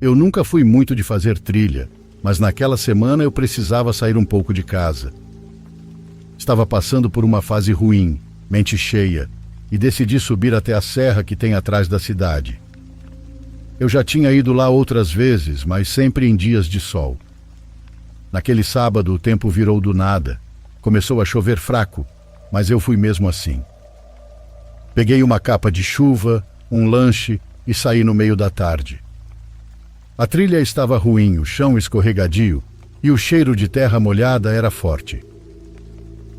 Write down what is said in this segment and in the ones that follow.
Eu nunca fui muito de fazer trilha, mas naquela semana eu precisava sair um pouco de casa. Estava passando por uma fase ruim, mente cheia, e decidi subir até a serra que tem atrás da cidade. Eu já tinha ido lá outras vezes, mas sempre em dias de sol. Naquele sábado o tempo virou do nada. Começou a chover fraco, mas eu fui mesmo assim. Peguei uma capa de chuva, um lanche e saí no meio da tarde. A trilha estava ruim, o chão escorregadio e o cheiro de terra molhada era forte.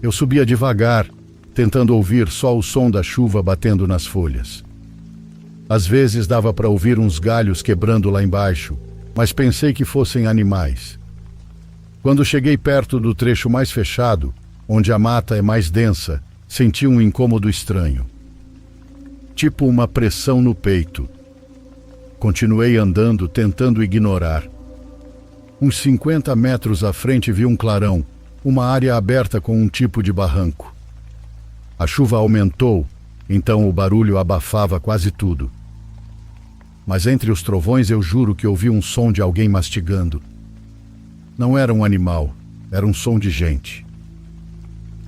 Eu subia devagar, tentando ouvir só o som da chuva batendo nas folhas. Às vezes dava para ouvir uns galhos quebrando lá embaixo, mas pensei que fossem animais. Quando cheguei perto do trecho mais fechado, onde a mata é mais densa, senti um incômodo estranho. Tipo uma pressão no peito. Continuei andando, tentando ignorar. Uns 50 metros à frente vi um clarão, uma área aberta com um tipo de barranco. A chuva aumentou, então o barulho abafava quase tudo. Mas entre os trovões eu juro que ouvi um som de alguém mastigando. Não era um animal, era um som de gente.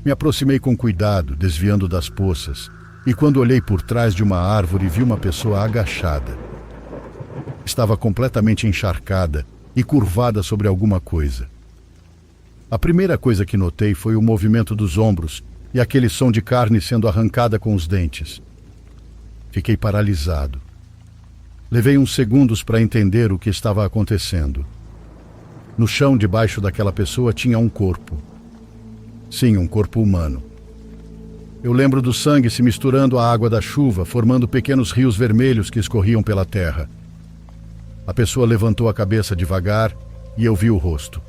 Me aproximei com cuidado, desviando das poças, e quando olhei por trás de uma árvore vi uma pessoa agachada. Estava completamente encharcada e curvada sobre alguma coisa. A primeira coisa que notei foi o movimento dos ombros e aquele som de carne sendo arrancada com os dentes. Fiquei paralisado. Levei uns segundos para entender o que estava acontecendo. No chão debaixo daquela pessoa tinha um corpo. Sim, um corpo humano. Eu lembro do sangue se misturando à água da chuva, formando pequenos rios vermelhos que escorriam pela terra. A pessoa levantou a cabeça devagar e eu vi o rosto.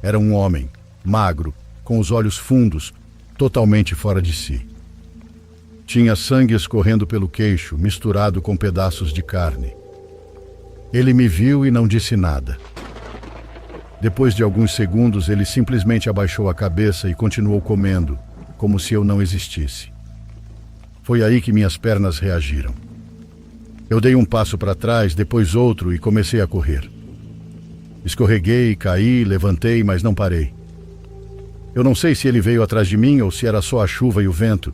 Era um homem, magro, com os olhos fundos, totalmente fora de si. Tinha sangue escorrendo pelo queixo, misturado com pedaços de carne. Ele me viu e não disse nada. Depois de alguns segundos, ele simplesmente abaixou a cabeça e continuou comendo, como se eu não existisse. Foi aí que minhas pernas reagiram. Eu dei um passo para trás, depois outro e comecei a correr. Escorreguei, caí, levantei, mas não parei. Eu não sei se ele veio atrás de mim ou se era só a chuva e o vento,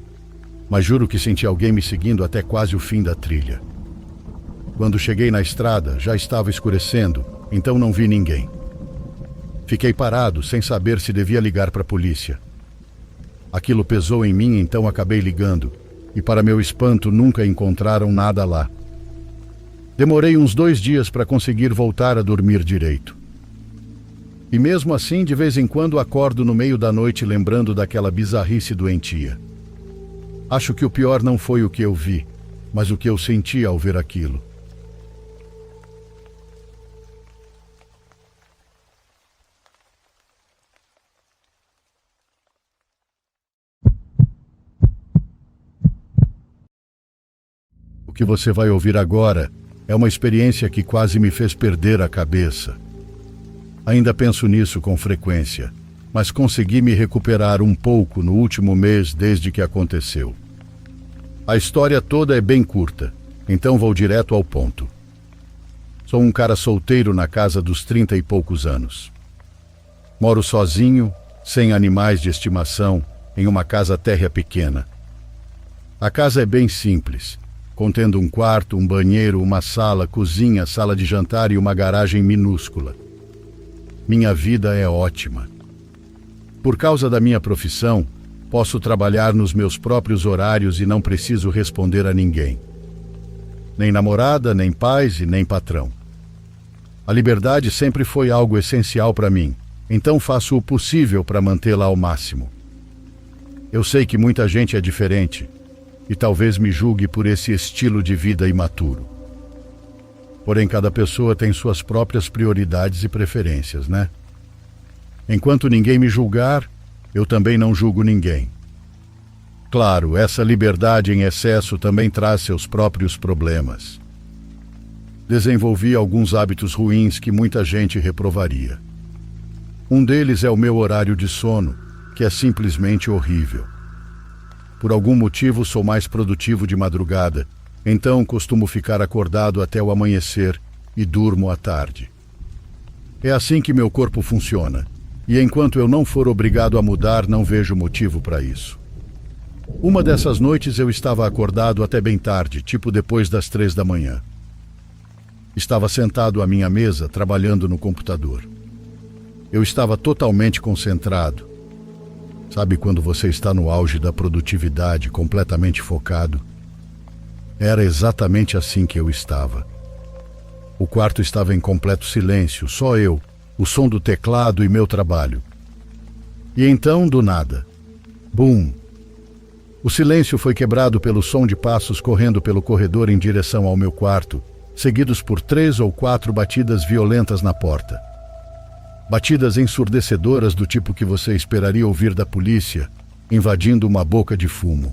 mas juro que senti alguém me seguindo até quase o fim da trilha. Quando cheguei na estrada, já estava escurecendo, então não vi ninguém. Fiquei parado, sem saber se devia ligar para a polícia. Aquilo pesou em mim, então acabei ligando, e para meu espanto nunca encontraram nada lá. Demorei uns 2 dias para conseguir voltar a dormir direito. E mesmo assim, de vez em quando acordo no meio da noite lembrando daquela bizarrice doentia. Acho que o pior não foi o que eu vi, mas o que eu senti ao ver aquilo. O que você vai ouvir agora é uma experiência que quase me fez perder a cabeça. Ainda penso nisso com frequência, mas consegui me recuperar um pouco no último mês desde que aconteceu. A história toda é bem curta, então vou direto ao ponto. Sou um cara solteiro na casa dos 30 e poucos anos. Moro sozinho, sem animais de estimação, em uma casa térrea pequena. A casa é bem simples, contendo um quarto, um banheiro, uma sala, cozinha, sala de jantar e uma garagem minúscula. Minha vida é ótima. Por causa da minha profissão, posso trabalhar nos meus próprios horários e não preciso responder a ninguém. Nem namorada, nem pais e nem patrão. A liberdade sempre foi algo essencial para mim, então faço o possível para mantê-la ao máximo. Eu sei que muita gente é diferente, e talvez me julgue por esse estilo de vida imaturo. Porém, cada pessoa tem suas próprias prioridades e preferências, né? Enquanto ninguém me julgar, eu também não julgo ninguém. Claro, essa liberdade em excesso também traz seus próprios problemas. Desenvolvi alguns hábitos ruins que muita gente reprovaria. Um deles é o meu horário de sono, que é simplesmente horrível. Por algum motivo sou mais produtivo de madrugada, então costumo ficar acordado até o amanhecer e durmo à tarde. É assim que meu corpo funciona, e enquanto eu não for obrigado a mudar, não vejo motivo para isso. Uma dessas noites eu estava acordado até bem tarde, tipo depois das 3 da manhã. Estava sentado à minha mesa, trabalhando no computador. Eu estava totalmente concentrado. Sabe quando você está no auge da produtividade, completamente focado? Era exatamente assim que eu estava. O quarto estava em completo silêncio, só eu, o som do teclado e meu trabalho. E então, do nada, bum! O silêncio foi quebrado pelo som de passos correndo pelo corredor em direção ao meu quarto, seguidos por 3 ou 4 batidas violentas na porta. Batidas ensurdecedoras do tipo que você esperaria ouvir da polícia, invadindo uma boca de fumo.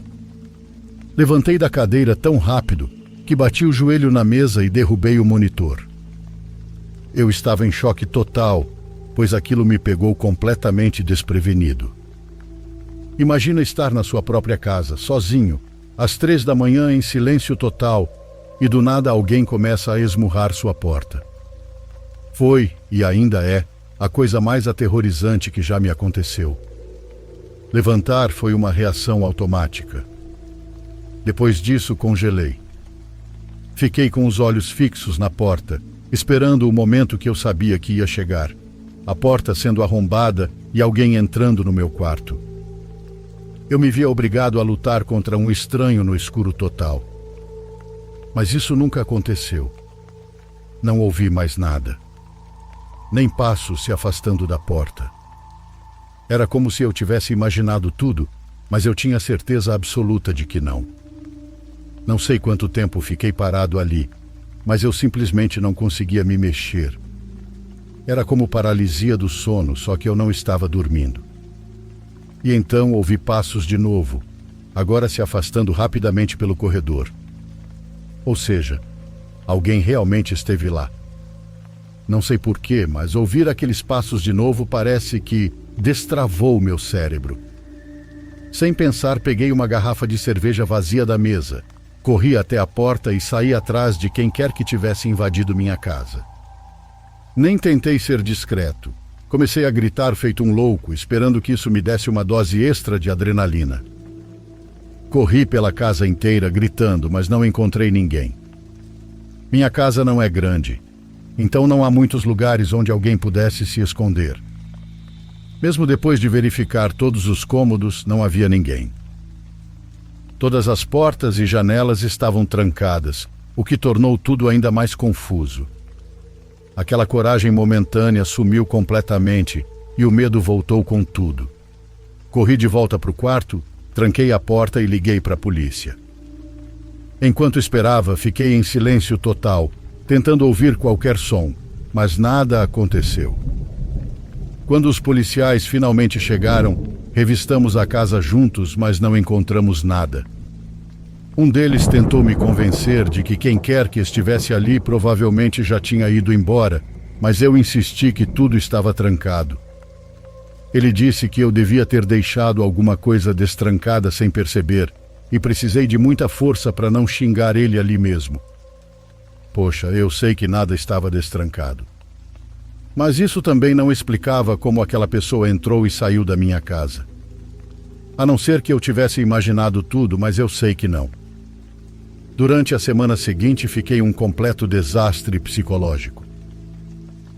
Levantei da cadeira tão rápido que bati o joelho na mesa e derrubei o monitor. Eu estava em choque total, pois aquilo me pegou completamente desprevenido. Imagina estar na sua própria casa, sozinho, às 3 da manhã em silêncio total, e do nada alguém começa a esmurrar sua porta. Foi, e ainda é, a coisa mais aterrorizante que já me aconteceu. Levantar foi uma reação automática. Depois disso, congelei. Fiquei com os olhos fixos na porta, esperando o momento que eu sabia que ia chegar. A porta sendo arrombada e alguém entrando no meu quarto. Eu me via obrigado a lutar contra um estranho no escuro total. Mas isso nunca aconteceu. Não ouvi mais nada. Nem passos se afastando da porta. Era como se eu tivesse imaginado tudo, mas eu tinha certeza absoluta de que não. Não sei quanto tempo fiquei parado ali, mas eu simplesmente não conseguia me mexer. Era como paralisia do sono, só que eu não estava dormindo. E então ouvi passos de novo, agora se afastando rapidamente pelo corredor. Ou seja, alguém realmente esteve lá. Não sei porquê, mas ouvir aqueles passos de novo parece que destravou meu cérebro. Sem pensar, peguei uma garrafa de cerveja vazia da mesa, corri até a porta e saí atrás de quem quer que tivesse invadido minha casa. Nem tentei ser discreto. Comecei a gritar feito um louco, esperando que isso me desse uma dose extra de adrenalina. Corri pela casa inteira gritando, mas não encontrei ninguém. Minha casa não é grande, então não há muitos lugares onde alguém pudesse se esconder. Mesmo depois de verificar todos os cômodos, não havia ninguém. Todas as portas e janelas estavam trancadas, o que tornou tudo ainda mais confuso. Aquela coragem momentânea sumiu completamente e o medo voltou com tudo. Corri de volta para o quarto, tranquei a porta e liguei para a polícia. Enquanto esperava, fiquei em silêncio total, tentando ouvir qualquer som, mas nada aconteceu. Quando os policiais finalmente chegaram, revistamos a casa juntos, mas não encontramos nada. Um deles tentou me convencer de que quem quer que estivesse ali provavelmente já tinha ido embora, mas eu insisti que tudo estava trancado. Ele disse que eu devia ter deixado alguma coisa destrancada sem perceber, e precisei de muita força para não xingar ele ali mesmo. Poxa, eu sei que nada estava destrancado. Mas isso também não explicava como aquela pessoa entrou e saiu da minha casa. A não ser que eu tivesse imaginado tudo, mas eu sei que não. Durante a semana seguinte, fiquei um completo desastre psicológico.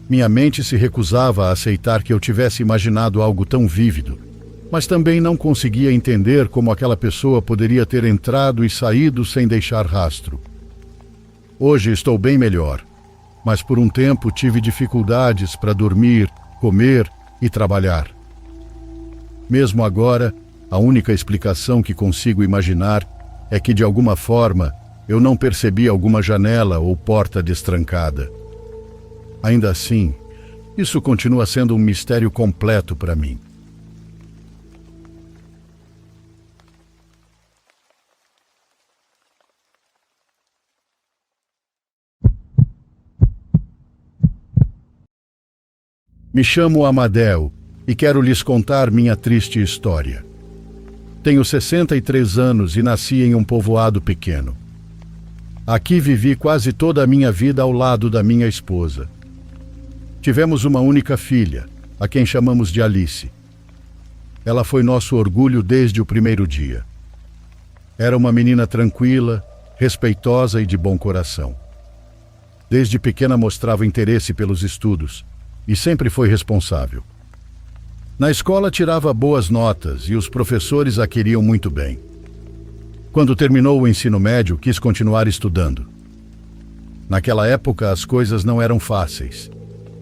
Minha mente se recusava a aceitar que eu tivesse imaginado algo tão vívido, mas também não conseguia entender como aquela pessoa poderia ter entrado e saído sem deixar rastro. Hoje estou bem melhor, mas por um tempo tive dificuldades para dormir, comer e trabalhar. Mesmo agora, a única explicação que consigo imaginar é que, de alguma forma, eu não percebi alguma janela ou porta destrancada. Ainda assim, isso continua sendo um mistério completo para mim. Me chamo Amadeu e quero lhes contar minha triste história. Tenho 63 anos e nasci em um povoado pequeno. Aqui vivi quase toda a minha vida ao lado da minha esposa. Tivemos uma única filha, a quem chamamos de Alice. Ela foi nosso orgulho desde o primeiro dia. Era uma menina tranquila, respeitosa e de bom coração. Desde pequena mostrava interesse pelos estudos e sempre foi responsável. Na escola tirava boas notas e os professores a queriam muito bem. Quando terminou o ensino médio, quis continuar estudando. Naquela época as coisas não eram fáceis,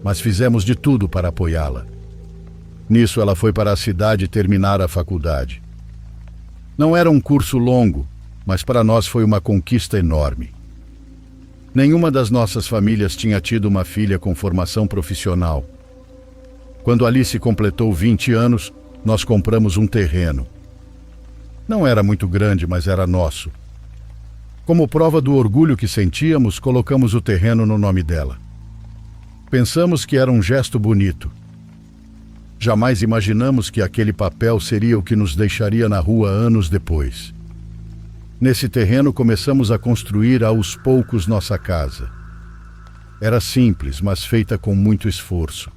mas fizemos de tudo para apoiá-la. Nisso ela foi para a cidade terminar a faculdade. Não era um curso longo, mas para nós foi uma conquista enorme. Nenhuma das nossas famílias tinha tido uma filha com formação profissional. Quando Alice completou 20 anos, nós compramos um terreno. Não era muito grande, mas era nosso. Como prova do orgulho que sentíamos, colocamos o terreno no nome dela. Pensamos que era um gesto bonito. Jamais imaginamos que aquele papel seria o que nos deixaria na rua anos depois. Nesse terreno começamos a construir aos poucos nossa casa. Era simples, mas feita com muito esforço.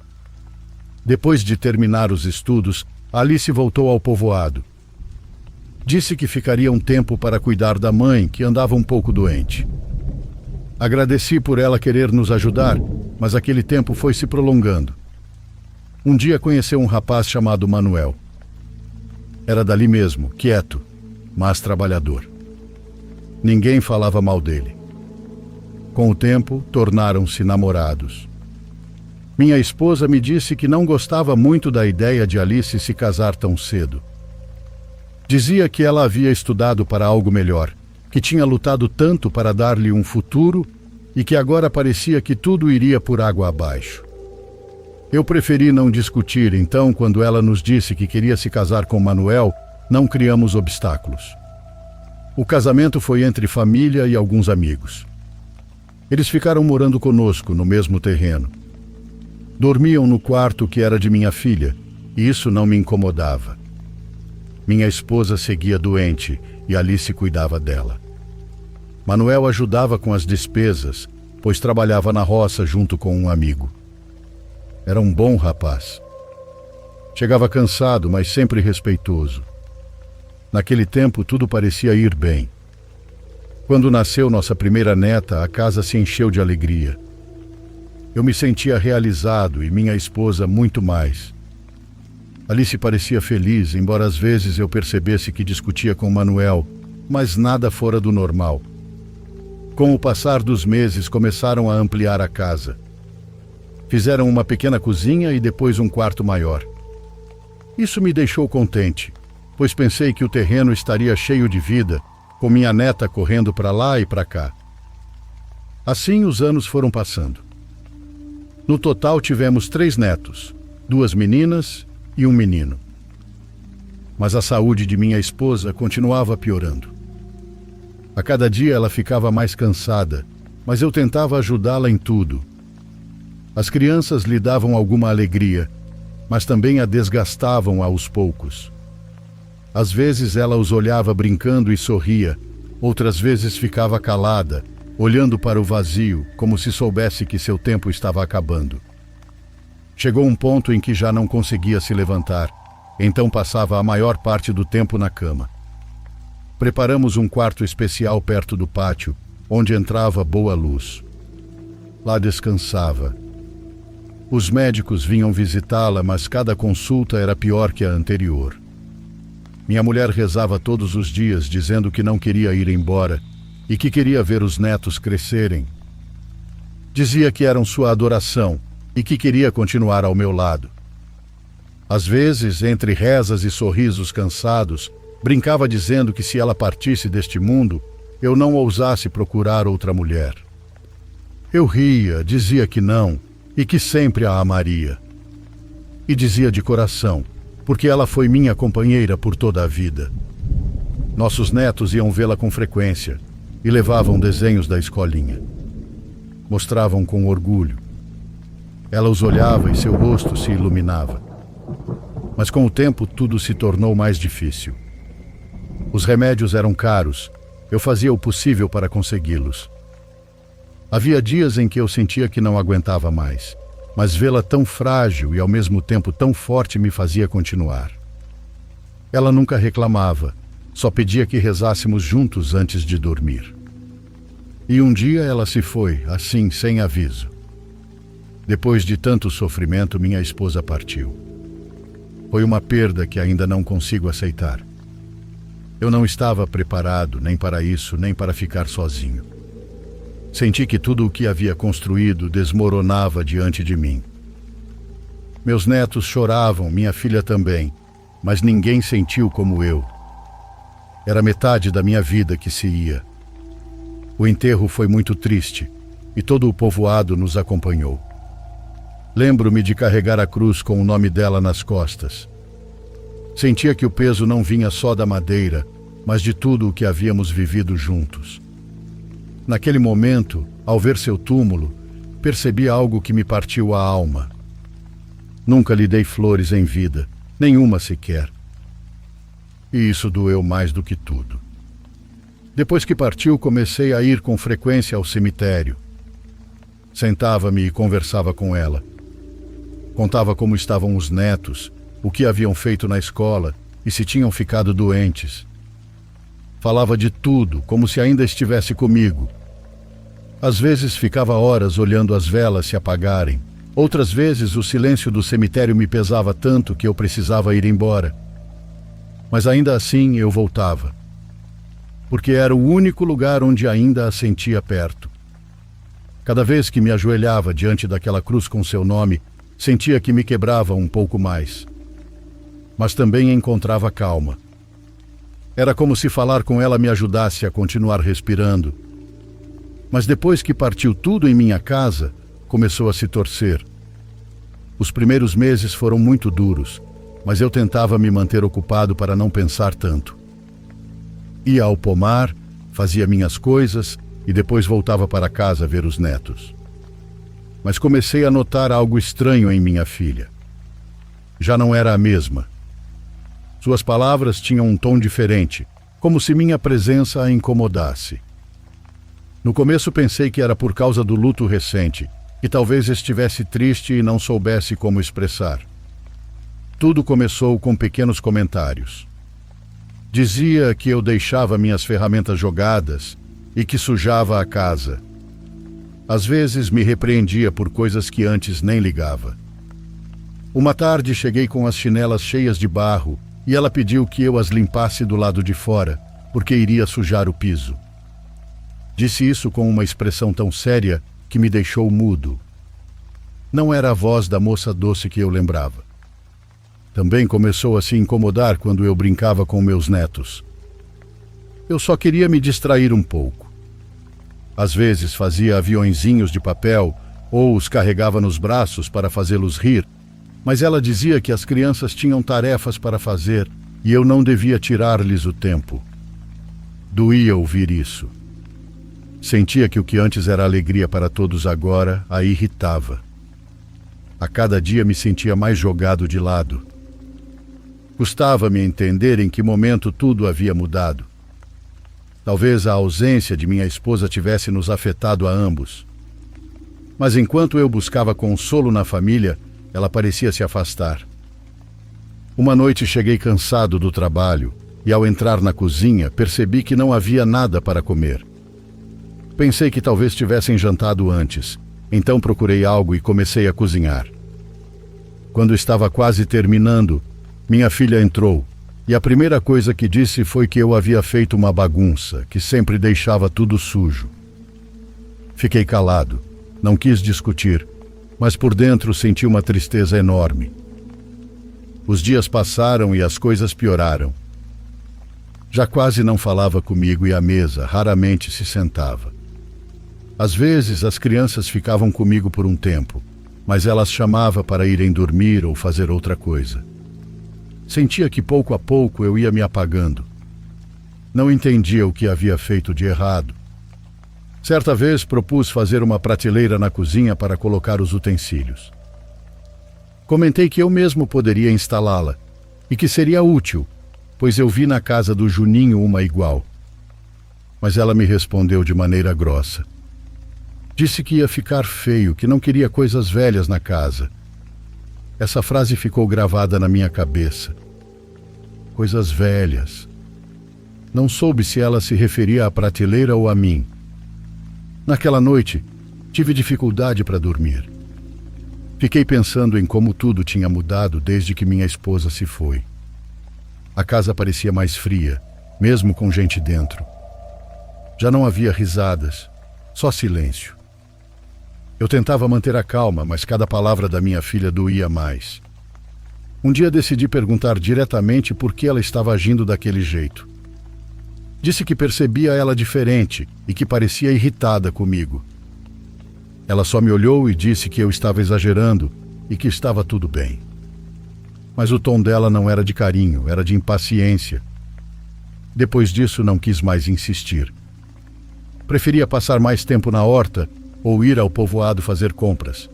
Depois de terminar os estudos, Alice voltou ao povoado. Disse que ficaria um tempo para cuidar da mãe, que andava um pouco doente. Agradeci por ela querer nos ajudar, mas aquele tempo foi se prolongando. Um dia conheceu um rapaz chamado Manuel. Era dali mesmo, quieto, mas trabalhador. Ninguém falava mal dele. Com o tempo, tornaram-se namorados. Minha esposa me disse que não gostava muito da ideia de Alice se casar tão cedo. Dizia que ela havia estudado para algo melhor, que tinha lutado tanto para dar-lhe um futuro e que agora parecia que tudo iria por água abaixo. Eu preferi não discutir, então, quando ela nos disse que queria se casar com Manuel, não criamos obstáculos. O casamento foi entre família e alguns amigos. Eles ficaram morando conosco no mesmo terreno. Dormiam no quarto que era de minha filha, e isso não me incomodava. Minha esposa seguia doente e Alice cuidava dela. Manuel ajudava com as despesas, pois trabalhava na roça junto com um amigo. Era um bom rapaz. Chegava cansado, mas sempre respeitoso. Naquele tempo tudo parecia ir bem. Quando nasceu nossa primeira neta, a casa se encheu de alegria. Eu me sentia realizado e minha esposa muito mais. Alice parecia feliz, embora às vezes eu percebesse que discutia com Manuel, mas nada fora do normal. Com o passar dos meses, começaram a ampliar a casa. Fizeram uma pequena cozinha e depois um quarto maior. Isso me deixou contente, pois pensei que o terreno estaria cheio de vida, com minha neta correndo para lá e para cá. Assim os anos foram passando. No total tivemos 3 netos, 2 meninas e um menino. Mas a saúde de minha esposa continuava piorando. A cada dia ela ficava mais cansada, mas eu tentava ajudá-la em tudo. As crianças lhe davam alguma alegria, mas também a desgastavam aos poucos. Às vezes ela os olhava brincando e sorria, outras vezes ficava calada, olhando para o vazio, como se soubesse que seu tempo estava acabando. Chegou um ponto em que já não conseguia se levantar, então passava a maior parte do tempo na cama. Preparamos um quarto especial perto do pátio, onde entrava boa luz. Lá descansava. Os médicos vinham visitá-la, mas cada consulta era pior que a anterior. Minha mulher rezava todos os dias, dizendo que não queria ir embora e que queria ver os netos crescerem. Dizia que eram sua adoração e que queria continuar ao meu lado. Às vezes, entre rezas e sorrisos cansados, brincava dizendo que se ela partisse deste mundo, eu não ousasse procurar outra mulher. Eu ria, dizia que não e que sempre a amaria. E dizia de coração, porque ela foi minha companheira por toda a vida. Nossos netos iam vê-la com frequência e levavam desenhos da escolinha. Mostravam com orgulho. Ela os olhava e seu rosto se iluminava. Mas com o tempo tudo se tornou mais difícil. Os remédios eram caros, eu fazia o possível para consegui-los, Havia dias em que eu sentia que não aguentava mais, mas vê-la tão frágil e ao mesmo tempo tão forte me fazia continuar. Ela nunca reclamava, só pedia que rezássemos juntos antes de dormir. E um dia ela se foi, assim, sem aviso. Depois de tanto sofrimento, minha esposa partiu. Foi uma perda que ainda não consigo aceitar. Eu não estava preparado nem para isso, nem para ficar sozinho. Senti que tudo o que havia construído desmoronava diante de mim. Meus netos choravam, minha filha também, mas ninguém sentiu como eu. Era metade da minha vida que se ia. O enterro foi muito triste e todo o povoado nos acompanhou. Lembro-me de carregar a cruz com o nome dela nas costas. Sentia que o peso não vinha só da madeira, mas de tudo o que havíamos vivido juntos. Naquele momento, ao ver seu túmulo, percebi algo que me partiu a alma. Nunca lhe dei flores em vida, nenhuma sequer. E isso doeu mais do que tudo. Depois que partiu, comecei a ir com frequência ao cemitério. Sentava-me e conversava com ela. Contava como estavam os netos, o que haviam feito na escola e se tinham ficado doentes. Falava de tudo, como se ainda estivesse comigo. Às vezes ficava horas olhando as velas se apagarem. Outras vezes o silêncio do cemitério me pesava tanto que eu precisava ir embora. Mas ainda assim eu voltava, porque era o único lugar onde ainda a sentia perto. Cada vez que me ajoelhava diante daquela cruz com seu nome, sentia que me quebrava um pouco mais. Mas também encontrava calma. Era como se falar com ela me ajudasse a continuar respirando. Mas depois que partiu tudo em minha casa, começou a se torcer. Os primeiros meses foram muito duros, mas eu tentava me manter ocupado para não pensar tanto. Ia ao pomar, fazia minhas coisas e depois voltava para casa ver os netos. Mas comecei a notar algo estranho em minha filha. Já não era a mesma. Suas palavras tinham um tom diferente, como se minha presença a incomodasse. No começo pensei que era por causa do luto recente, que talvez estivesse triste e não soubesse como expressar. Tudo começou com pequenos comentários. Dizia que eu deixava minhas ferramentas jogadas e que sujava a casa. Às vezes me repreendia por coisas que antes nem ligava. Uma tarde cheguei com as chinelas cheias de barro e ela pediu que eu as limpasse do lado de fora, porque iria sujar o piso. Disse isso com uma expressão tão séria que me deixou mudo. Não era a voz da moça doce que eu lembrava. Também começou a se incomodar quando eu brincava com meus netos. Eu só queria me distrair um pouco. Às vezes fazia aviõezinhos de papel ou os carregava nos braços para fazê-los rir, mas ela dizia que as crianças tinham tarefas para fazer e eu não devia tirar-lhes o tempo. Doía ouvir isso. Sentia que o que antes era alegria para todos agora a irritava. A cada dia me sentia mais jogado de lado. Custava-me entender em que momento tudo havia mudado. Talvez a ausência de minha esposa tivesse nos afetado a ambos. Mas enquanto eu buscava consolo na família, ela parecia se afastar. Uma noite cheguei cansado do trabalho e, ao entrar na cozinha, percebi que não havia nada para comer. Pensei que talvez tivessem jantado antes, então procurei algo e comecei a cozinhar. Quando estava quase terminando, minha filha entrou e a primeira coisa que disse foi que eu havia feito uma bagunça, que sempre deixava tudo sujo. Fiquei calado, não quis discutir, mas por dentro senti uma tristeza enorme. Os dias passaram e as coisas pioraram. Já quase não falava comigo e à mesa raramente se sentava. Às vezes as crianças ficavam comigo por um tempo, mas ela as chamava para irem dormir ou fazer outra coisa. Sentia que pouco a pouco eu ia me apagando. Não entendia o que havia feito de errado. Certa vez propus fazer uma prateleira na cozinha para colocar os utensílios. Comentei que eu mesmo poderia instalá-la e que seria útil, pois eu vi na casa do Juninho uma igual. Mas ela me respondeu de maneira grossa: Disse que ia ficar feio, que não queria coisas velhas na casa. Essa frase ficou gravada na minha cabeça. Coisas velhas. Não soube se ela se referia à prateleira ou a mim. Naquela noite, tive dificuldade para dormir. Fiquei pensando em como tudo tinha mudado desde que minha esposa se foi. A casa parecia mais fria, mesmo com gente dentro. Já não havia risadas, só silêncio. Eu tentava manter a calma, mas cada palavra da minha filha doía mais. Um dia decidi perguntar diretamente por que ela estava agindo daquele jeito. Disse que percebia ela diferente e que parecia irritada comigo. Ela só me olhou e disse que eu estava exagerando e que estava tudo bem. Mas o tom dela não era de carinho, era de impaciência. Depois disso, não quis mais insistir. Preferia passar mais tempo na horta ou ir ao povoado fazer compras.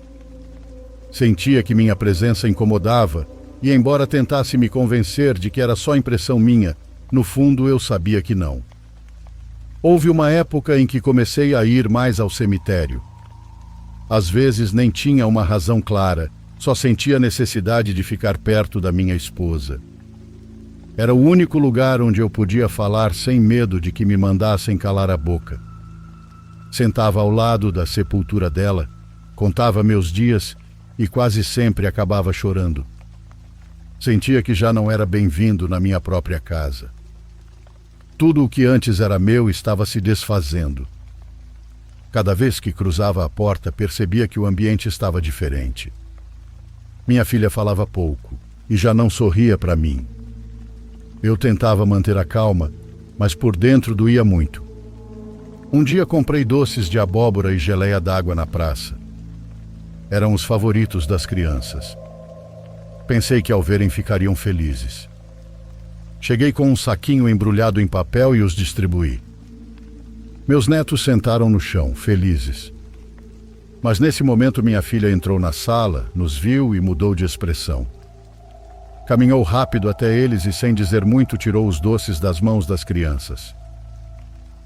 Sentia que minha presença incomodava e, embora tentasse me convencer de que era só impressão minha, no fundo eu sabia que não. Houve uma época em que comecei a ir mais ao cemitério. Às vezes nem tinha uma razão clara, só sentia a necessidade de ficar perto da minha esposa. Era o único lugar onde eu podia falar sem medo de que me mandassem calar a boca. Sentava ao lado da sepultura dela, contava meus dias e quase sempre acabava chorando. Sentia que já não era bem-vindo na minha própria casa. Tudo o que antes era meu estava se desfazendo. Cada vez que cruzava a porta, percebia que o ambiente estava diferente. Minha filha falava pouco e já não sorria para mim. Eu tentava manter a calma, mas por dentro doía muito. Um dia comprei doces de abóbora e geleia d'água na praça. Eram os favoritos das crianças. Pensei que ao verem ficariam felizes. Cheguei com um saquinho embrulhado em papel e os distribuí. Meus netos sentaram no chão, felizes. Mas nesse momento minha filha entrou na sala, nos viu e mudou de expressão. Caminhou rápido até eles e, sem dizer muito, tirou os doces das mãos das crianças.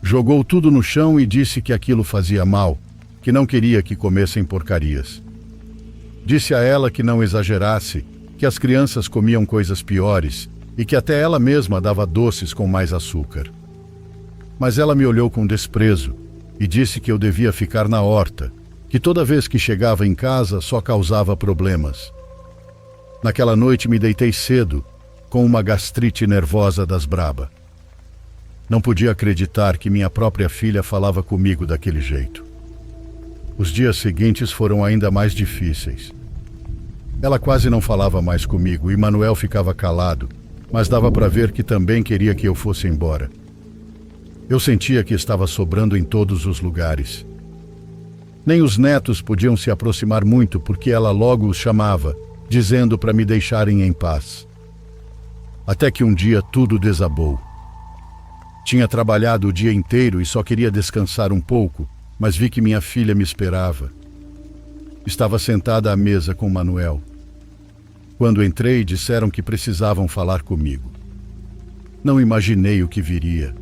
Jogou tudo no chão e disse que aquilo fazia mal, que não queria que comessem porcarias. Disse a ela que não exagerasse, que as crianças comiam coisas piores e que até ela mesma dava doces com mais açúcar. Mas ela me olhou com desprezo e disse que eu devia ficar na horta, que toda vez que chegava em casa só causava problemas. Naquela noite me deitei cedo, com uma gastrite nervosa das braba. Não podia acreditar que minha própria filha falava comigo daquele jeito. Os dias seguintes foram ainda mais difíceis. Ela quase não falava mais comigo e Manuel ficava calado, mas dava para ver que também queria que eu fosse embora. Eu sentia que estava sobrando em todos os lugares. Nem os netos podiam se aproximar muito porque ela logo os chamava, dizendo para me deixarem em paz. Até que um dia tudo desabou. Tinha trabalhado o dia inteiro e só queria descansar um pouco, mas vi que minha filha me esperava. Estava sentada à mesa com Manuel. Quando entrei, disseram que precisavam falar comigo. Não imaginei o que viria.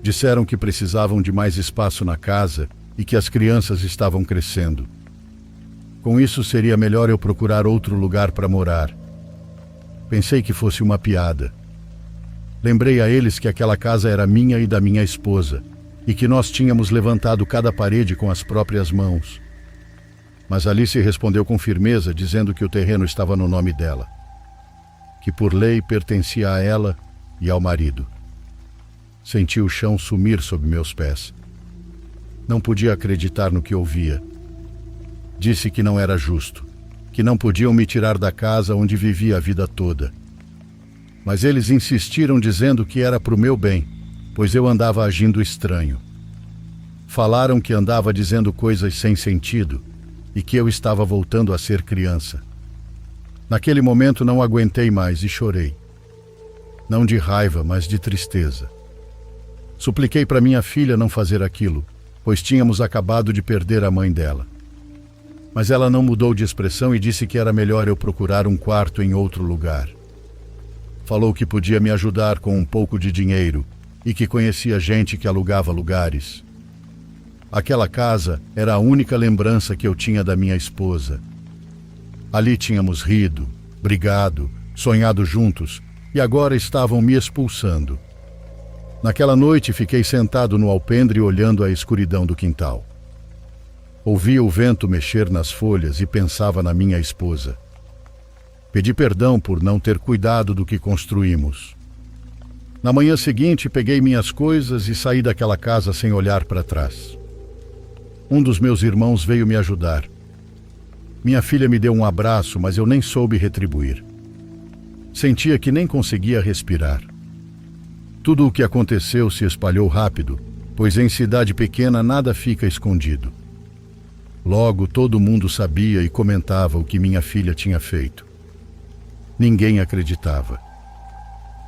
Disseram que precisavam de mais espaço na casa e que as crianças estavam crescendo. Com isso, seria melhor eu procurar outro lugar para morar. Pensei que fosse uma piada. Lembrei a eles que aquela casa era minha e da minha esposa, e que nós tínhamos levantado cada parede com as próprias mãos. Mas Alice respondeu com firmeza, dizendo que o terreno estava no nome dela, que por lei pertencia a ela e ao marido. Senti o chão sumir sob meus pés. Não podia acreditar no que ouvia. Disse que não era justo, que não podiam me tirar da casa onde vivia a vida toda. Mas eles insistiram dizendo que era para o meu bem, pois eu andava agindo estranho. Falaram que andava dizendo coisas sem sentido e que eu estava voltando a ser criança. Naquele momento não aguentei mais e chorei. Não de raiva, mas de tristeza. Supliquei para minha filha não fazer aquilo, pois tínhamos acabado de perder a mãe dela. Mas ela não mudou de expressão e disse que era melhor eu procurar um quarto em outro lugar. Falou que podia me ajudar com um pouco de dinheiro e que conhecia gente que alugava lugares. Aquela casa era a única lembrança que eu tinha da minha esposa. Ali tínhamos rido, brigado, sonhado juntos, e agora estavam me expulsando. Naquela noite fiquei sentado no alpendre olhando a escuridão do quintal. Ouvia o vento mexer nas folhas e pensava na minha esposa. Pedi perdão por não ter cuidado do que construímos. Na manhã seguinte, peguei minhas coisas e saí daquela casa sem olhar para trás. Um dos meus irmãos veio me ajudar. Minha filha me deu um abraço, mas eu nem soube retribuir. Sentia que nem conseguia respirar. Tudo o que aconteceu se espalhou rápido, pois em cidade pequena nada fica escondido. Logo, todo mundo sabia e comentava o que minha filha tinha feito. Ninguém acreditava.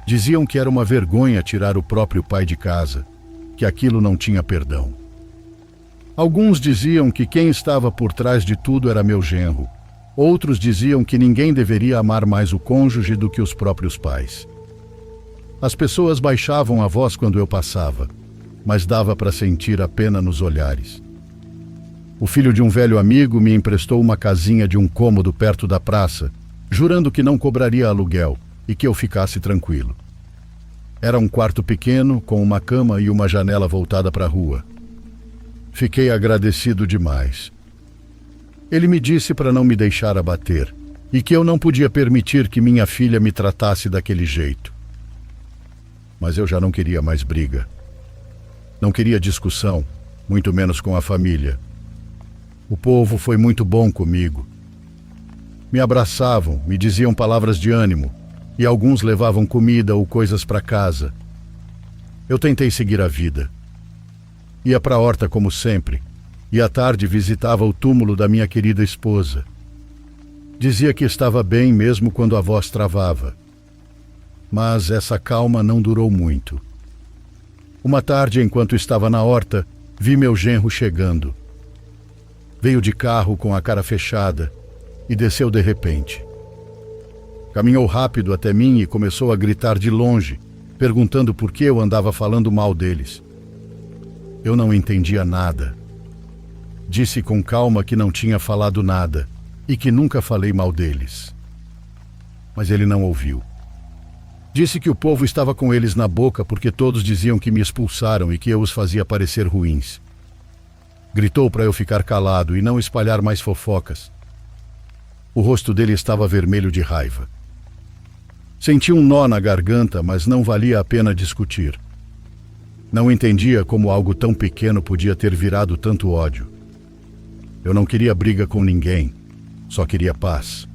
Diziam que era uma vergonha tirar o próprio pai de casa, que aquilo não tinha perdão. Alguns diziam que quem estava por trás de tudo era meu genro. Outros diziam que ninguém deveria amar mais o cônjuge do que os próprios pais. As pessoas baixavam a voz quando eu passava, mas dava para sentir a pena nos olhares. O filho de um velho amigo me emprestou uma casinha de um cômodo perto da praça, jurando que não cobraria aluguel e que eu ficasse tranquilo. Era um quarto pequeno, com uma cama e uma janela voltada para a rua. Fiquei agradecido demais. Ele me disse para não me deixar abater e que eu não podia permitir que minha filha me tratasse daquele jeito. Mas eu já não queria mais briga. Não queria discussão, muito menos com a família. O povo foi muito bom comigo. Me abraçavam, me diziam palavras de ânimo, e alguns levavam comida ou coisas para casa. Eu tentei seguir a vida. Ia para a horta como sempre, e à tarde visitava o túmulo da minha querida esposa. Dizia que estava bem mesmo quando a voz travava. Mas essa calma não durou muito. Uma tarde, enquanto estava na horta, vi meu genro chegando. Veio de carro com a cara fechada e desceu de repente. Caminhou rápido até mim e começou a gritar de longe, perguntando por que eu andava falando mal deles. Eu não entendia nada. Disse com calma que não tinha falado nada e que nunca falei mal deles. Mas ele não ouviu. Disse que o povo estava com eles na boca porque todos diziam que me expulsaram e que eu os fazia parecer ruins. Gritou para eu ficar calado e não espalhar mais fofocas. O rosto dele estava vermelho de raiva. Senti um nó na garganta, mas não valia a pena discutir. Não entendia como algo tão pequeno podia ter virado tanto ódio. Eu não queria briga com ninguém, só queria paz.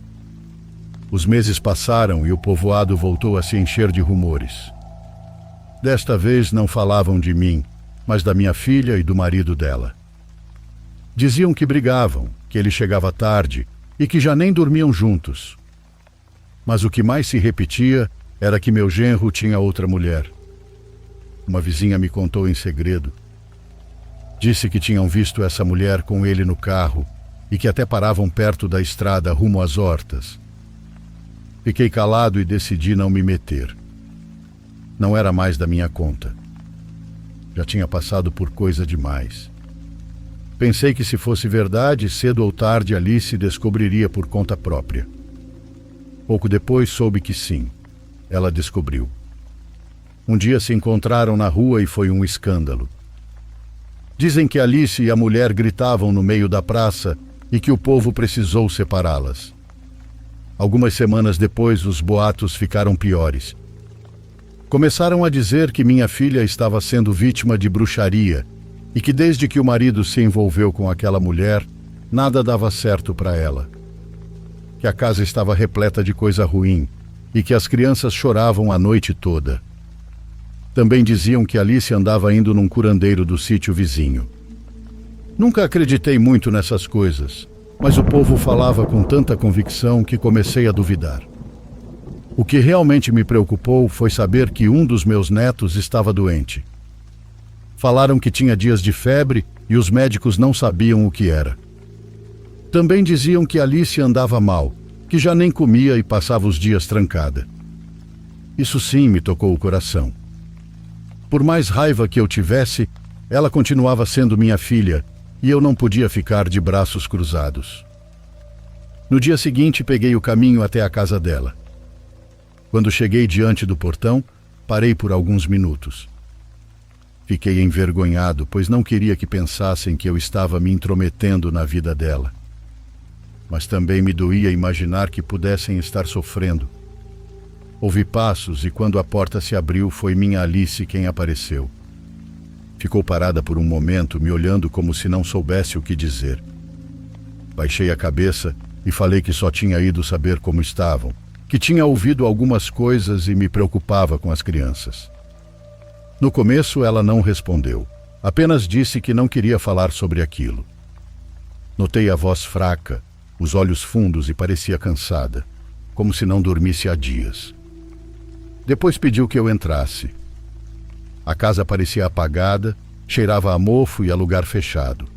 Os meses passaram e o povoado voltou a se encher de rumores. Desta vez não falavam de mim, mas da minha filha e do marido dela. Diziam que brigavam, que ele chegava tarde e que já nem dormiam juntos. Mas o que mais se repetia era que meu genro tinha outra mulher. Uma vizinha me contou em segredo. Disse que tinham visto essa mulher com ele no carro e que até paravam perto da estrada rumo às hortas. Fiquei calado e decidi não me meter. Não era mais da minha conta. Já tinha passado por coisa demais. Pensei que se fosse verdade, cedo ou tarde Alice descobriria por conta própria. Pouco depois soube que sim, ela descobriu. Um dia se encontraram na rua e foi um escândalo. Dizem que Alice e a mulher gritavam no meio da praça e que o povo precisou separá-las. Algumas semanas depois, os boatos ficaram piores. Começaram a dizer que minha filha estava sendo vítima de bruxaria e que desde que o marido se envolveu com aquela mulher, nada dava certo para ela. Que a casa estava repleta de coisa ruim e que as crianças choravam a noite toda. Também diziam que Alice andava indo num curandeiro do sítio vizinho. Nunca acreditei muito nessas coisas, mas o povo falava com tanta convicção que comecei a duvidar. O que realmente me preocupou foi saber que um dos meus netos estava doente. Falaram que tinha dias de febre e os médicos não sabiam o que era. Também diziam que Alice andava mal, que já nem comia e passava os dias trancada. Isso sim me tocou o coração. Por mais raiva que eu tivesse, Ela continuava sendo minha filha e eu não podia ficar de braços cruzados. No dia seguinte, peguei o caminho até a casa dela. Quando cheguei diante do portão, parei por alguns minutos. Fiquei envergonhado, pois não queria que pensassem que eu estava me intrometendo na vida dela. Mas também me doía imaginar que pudessem estar sofrendo. Ouvi passos e quando a porta se abriu, foi minha Alice quem apareceu. Ficou parada por um momento, me olhando como se não soubesse o que dizer. Baixei a cabeça e falei que só tinha ido saber como estavam, que tinha ouvido algumas coisas e me preocupava com as crianças. No começo ela não respondeu, apenas disse que não queria falar sobre aquilo. Notei a voz fraca, os olhos fundos e parecia cansada, como se não dormisse há dias. Depois pediu que eu entrasse. A casa parecia apagada, cheirava a mofo e a lugar fechado.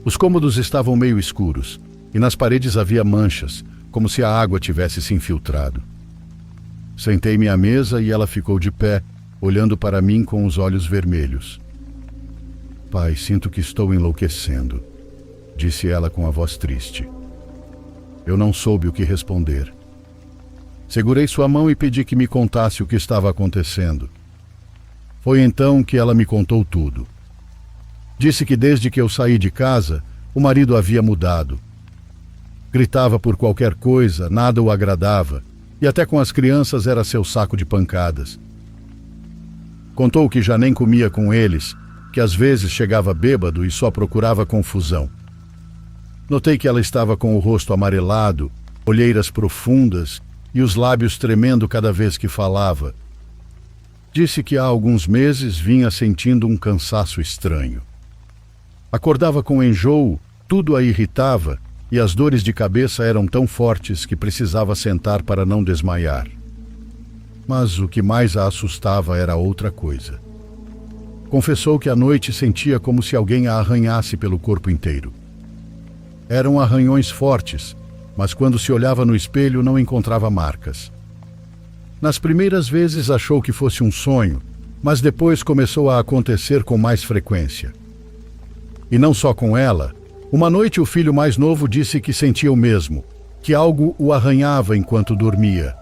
Os cômodos estavam meio escuros e nas paredes havia manchas, como se a água tivesse se infiltrado. Sentei-me à mesa e ela ficou de pé, olhando para mim com os olhos vermelhos. Pai, sinto que estou enlouquecendo, disse ela com a voz triste. Eu não soube o que responder. Segurei sua mão e pedi que me contasse o que estava acontecendo. Foi então que ela me contou tudo. Disse que desde que eu saí de casa, o marido havia mudado. Gritava por qualquer coisa, nada o agradava, e até com as crianças era seu saco de pancadas. Contou que já nem comia com eles, que às vezes chegava bêbado e só procurava confusão. Notei que ela estava com o rosto amarelado, olheiras profundas e os lábios tremendo cada vez que falava. Disse que há alguns meses vinha sentindo um cansaço estranho. Acordava com enjoo, tudo a irritava e as dores de cabeça eram tão fortes que precisava sentar para não desmaiar. Mas o que mais a assustava era outra coisa. Confessou que à noite sentia como se alguém a arranhasse pelo corpo inteiro. Eram arranhões fortes, mas quando se olhava no espelho não encontrava marcas. Nas primeiras vezes achou que fosse um sonho, mas depois começou a acontecer com mais frequência. E não só com ela, uma noite o filho mais novo disse que sentia o mesmo, que algo o arranhava enquanto dormia.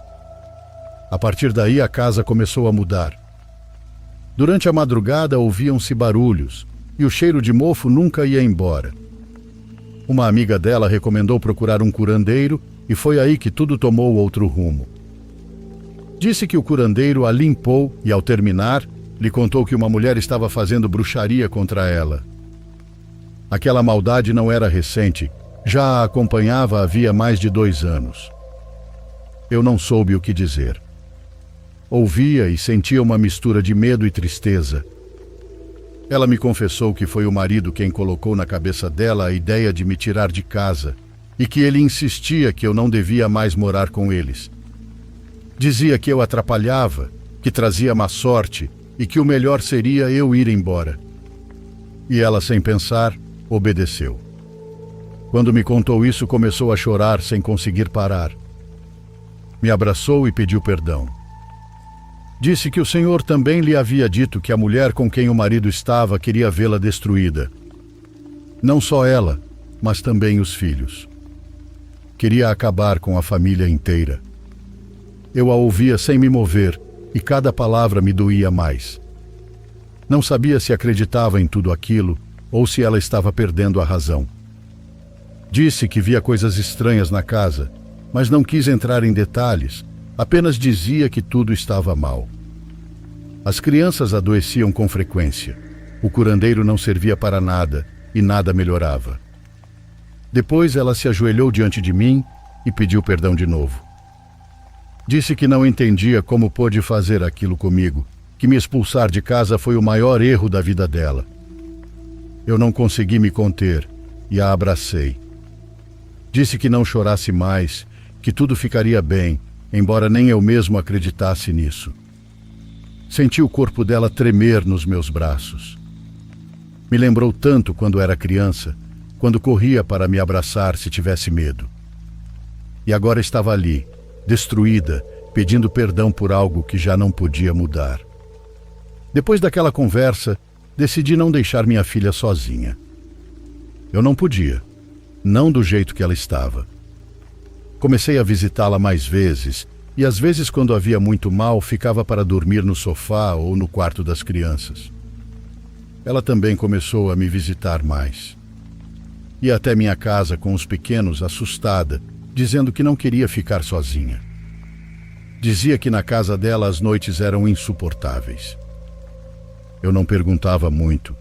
A partir daí a casa começou a mudar. Durante a madrugada ouviam-se barulhos, e o cheiro de mofo nunca ia embora. Uma amiga dela recomendou procurar um curandeiro e foi aí que tudo tomou outro rumo. Disse que o curandeiro a limpou e, ao terminar, lhe contou que uma mulher estava fazendo bruxaria contra ela. Aquela maldade não era recente, já a acompanhava havia mais de 2 anos. Eu não soube o que dizer. Ouvia e sentia uma mistura de medo e tristeza. Ela me confessou que foi o marido quem colocou na cabeça dela a ideia de me tirar de casa e que ele insistia que eu não devia mais morar com eles. Dizia que eu atrapalhava, que trazia má sorte e que o melhor seria eu ir embora. E ela, sem pensar, obedeceu. Quando me contou isso, começou a chorar sem conseguir parar. Me abraçou e pediu perdão. Disse que o Senhor também lhe havia dito que a mulher com quem o marido estava queria vê-la destruída. Não só ela, mas também os filhos. Queria acabar com a família inteira. Eu a ouvia sem me mover e cada palavra me doía mais. Não sabia se acreditava em tudo aquilo ou se ela estava perdendo a razão. Disse que via coisas estranhas na casa, mas não quis entrar em detalhes, apenas dizia que tudo estava mal. As crianças adoeciam com frequência. O curandeiro não servia para nada e nada melhorava. Depois ela se ajoelhou diante de mim e pediu perdão de novo. Disse que não entendia como pôde fazer aquilo comigo, que me expulsar de casa foi o maior erro da vida dela. Eu não consegui me conter e a abracei. Disse que não chorasse mais, que tudo ficaria bem, embora nem eu mesmo acreditasse nisso. Senti o corpo dela tremer nos meus braços. Me lembrou tanto quando era criança, quando corria para me abraçar se tivesse medo. E agora estava ali, destruída, pedindo perdão por algo que já não podia mudar. Depois daquela conversa, decidi não deixar minha filha sozinha. Eu não podia, não do jeito que ela estava. Comecei a visitá-la mais vezes, e às vezes, quando havia muito mal, ficava para dormir no sofá ou no quarto das crianças. Ela também começou a me visitar mais. Ia até minha casa com os pequenos, assustada, dizendo que não queria ficar sozinha. Dizia que na casa dela as noites eram insuportáveis. Eu não perguntava muito,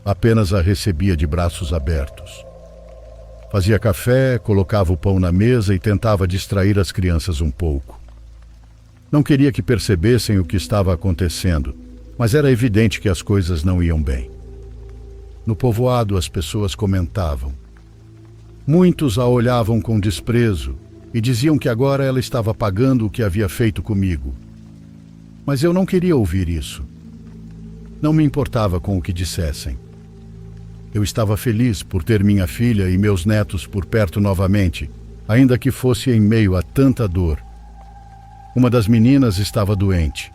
apenas a recebia de braços abertos. Fazia café, colocava o pão na mesa e tentava distrair as crianças um pouco. Não queria que percebessem o que estava acontecendo, mas era evidente que as coisas não iam bem. No povoado, as pessoas comentavam. Muitos a olhavam com desprezo e diziam que agora ela estava pagando o que havia feito comigo. Mas eu não queria ouvir isso. Não me importava com o que dissessem. Eu estava feliz por ter minha filha e meus netos por perto novamente, ainda que fosse em meio a tanta dor. Uma das meninas estava doente.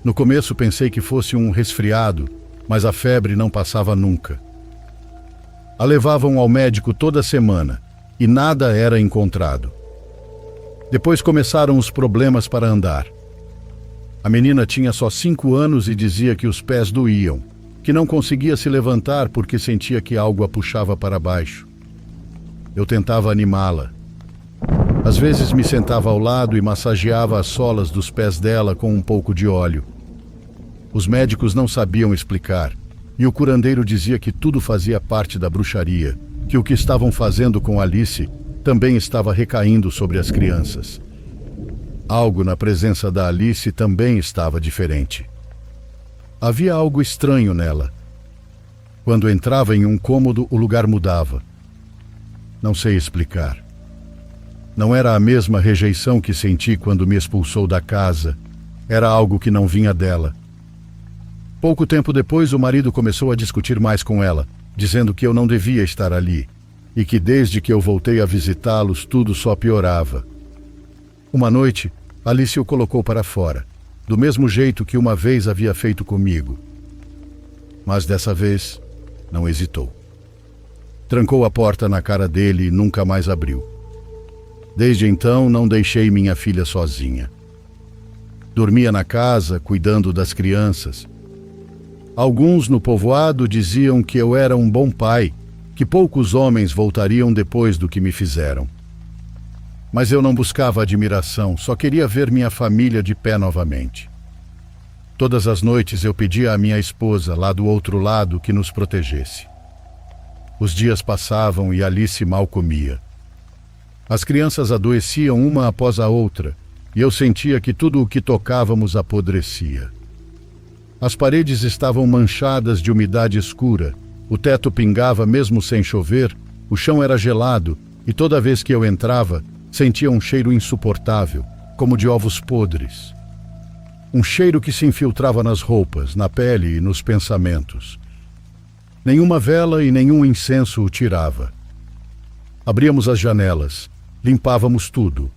No começo pensei que fosse um resfriado, mas a febre não passava nunca. A levavam ao médico toda semana e nada era encontrado. Depois começaram os problemas para andar. A menina tinha só 5 anos e dizia que os pés doíam, que não conseguia se levantar porque sentia que algo a puxava para baixo. Eu tentava animá-la. Às vezes me sentava ao lado e massageava as solas dos pés dela com um pouco de óleo. Os médicos não sabiam explicar, e o curandeiro dizia que tudo fazia parte da bruxaria, que o que estavam fazendo com Alice também estava recaindo sobre as crianças. Algo na presença da Alice também estava diferente. Havia algo estranho nela. Quando entrava em um cômodo, o lugar mudava. Não sei explicar. Não era a mesma rejeição que senti quando me expulsou da casa. Era algo que não vinha dela. Pouco tempo depois, o marido começou a discutir mais com ela, dizendo que eu não devia estar ali, e que desde que eu voltei a visitá-los, tudo só piorava. Uma noite, Alice o colocou para fora, do mesmo jeito que uma vez havia feito comigo. Mas dessa vez, não hesitou. Trancou a porta na cara dele e nunca mais abriu. Desde então, não deixei minha filha sozinha. Dormia na casa, cuidando das crianças. Alguns no povoado diziam que eu era um bom pai, que poucos homens voltariam depois do que me fizeram. Mas eu não buscava admiração, só queria ver minha família de pé novamente. Todas as noites eu pedia à minha esposa, lá do outro lado, que nos protegesse. Os dias passavam e Alice mal comia. As crianças adoeciam uma após a outra, e eu sentia que tudo o que tocávamos apodrecia. As paredes estavam manchadas de umidade escura, o teto pingava mesmo sem chover, o chão era gelado, e toda vez que eu entrava, sentia um cheiro insuportável, como de ovos podres. Um cheiro que se infiltrava nas roupas, na pele e nos pensamentos. Nenhuma vela e nenhum incenso o tirava. Abríamos as janelas, limpávamos tudo,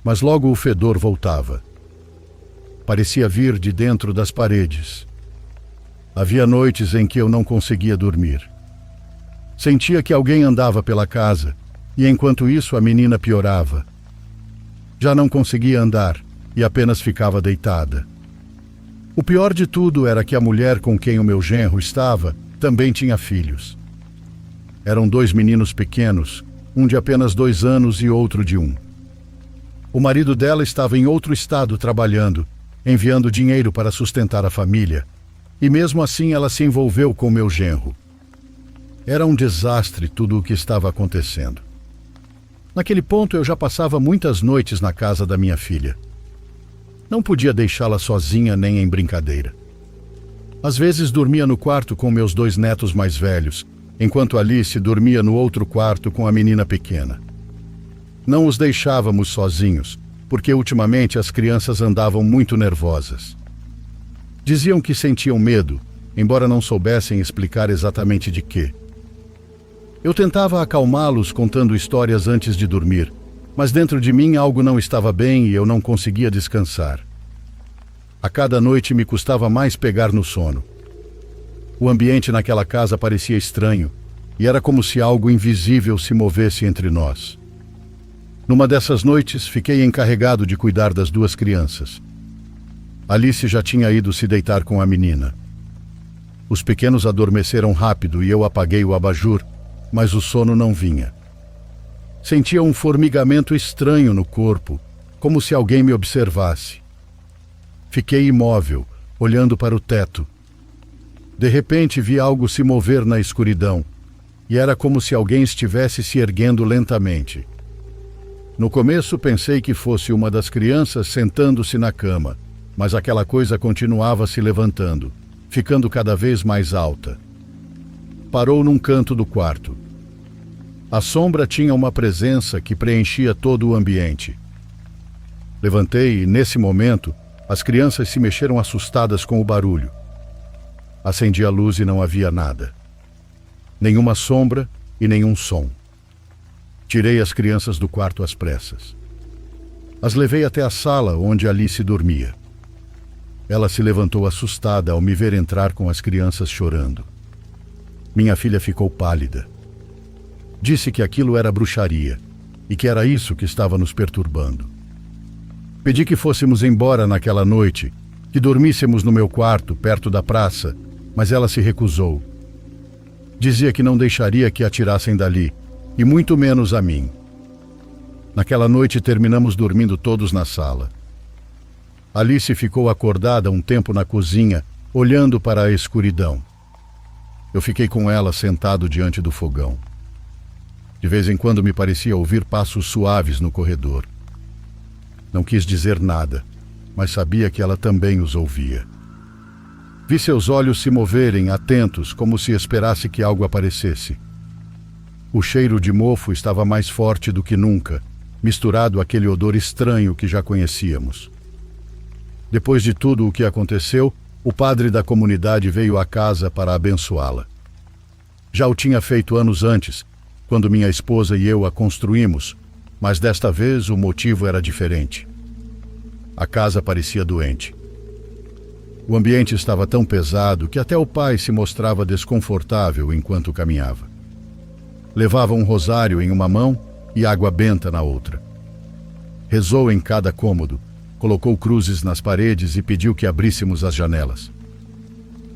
mas logo o fedor voltava. Parecia vir de dentro das paredes. Havia noites em que eu não conseguia dormir. Sentia que alguém andava pela casa, e enquanto isso a menina piorava. Já não conseguia andar e apenas ficava deitada. O pior de tudo era que a mulher com quem o meu genro estava também tinha filhos. Eram 2 meninos pequenos, um de apenas 2 anos e outro de 1. O marido dela estava em outro estado trabalhando, enviando dinheiro para sustentar a família, e mesmo assim ela se envolveu com meu genro. Era um desastre tudo o que estava acontecendo. Naquele ponto eu já passava muitas noites na casa da minha filha. Não podia deixá-la sozinha nem em brincadeira. Às vezes dormia no quarto com meus 2 netos mais velhos, enquanto Alice dormia no outro quarto com a menina pequena. Não os deixávamos sozinhos, porque ultimamente as crianças andavam muito nervosas. Diziam que sentiam medo, embora não soubessem explicar exatamente de quê. Eu tentava acalmá-los contando histórias antes de dormir, mas dentro de mim algo não estava bem e eu não conseguia descansar. A cada noite me custava mais pegar no sono. O ambiente naquela casa parecia estranho, e era como se algo invisível se movesse entre nós. Numa dessas noites, fiquei encarregado de cuidar das duas crianças. Alice já tinha ido se deitar com a menina. Os pequenos adormeceram rápido e eu apaguei o abajur, mas o sono não vinha. Sentia um formigamento estranho no corpo, como se alguém me observasse. Fiquei imóvel, olhando para o teto. De repente vi algo se mover na escuridão, e era como se alguém estivesse se erguendo lentamente. No começo pensei que fosse uma das crianças sentando-se na cama, mas aquela coisa continuava se levantando, ficando cada vez mais alta. Parou num canto do quarto. A sombra tinha uma presença que preenchia todo o ambiente. Levantei e, nesse momento, as crianças se mexeram assustadas com o barulho. Acendi a luz e não havia nada. Nenhuma sombra e nenhum som. Tirei as crianças do quarto às pressas. As levei até a sala onde Alice dormia. Ela se levantou assustada ao me ver entrar com as crianças chorando. Minha filha ficou pálida. Disse que aquilo era bruxaria e que era isso que estava nos perturbando. Pedi que fôssemos embora naquela noite, que dormíssemos no meu quarto, perto da praça, mas ela se recusou. Dizia que não deixaria que a tirassem dali, e muito menos a mim. Naquela noite terminamos dormindo todos na sala. Alice ficou acordada um tempo na cozinha, olhando para a escuridão. Eu fiquei com ela sentado diante do fogão. De vez em quando me parecia ouvir passos suaves no corredor. Não quis dizer nada, mas sabia que ela também os ouvia. Vi seus olhos se moverem, atentos, como se esperasse que algo aparecesse. O cheiro de mofo estava mais forte do que nunca, misturado àquele odor estranho que já conhecíamos. Depois de tudo o que aconteceu, o padre da comunidade veio à casa para abençoá-la. Já o tinha feito anos antes, quando minha esposa e eu a construímos, mas desta vez o motivo era diferente. A casa parecia doente. O ambiente estava tão pesado que até o pai se mostrava desconfortável enquanto caminhava. Levava um rosário em uma mão e água benta na outra. Rezou em cada cômodo, colocou cruzes nas paredes e pediu que abríssemos as janelas.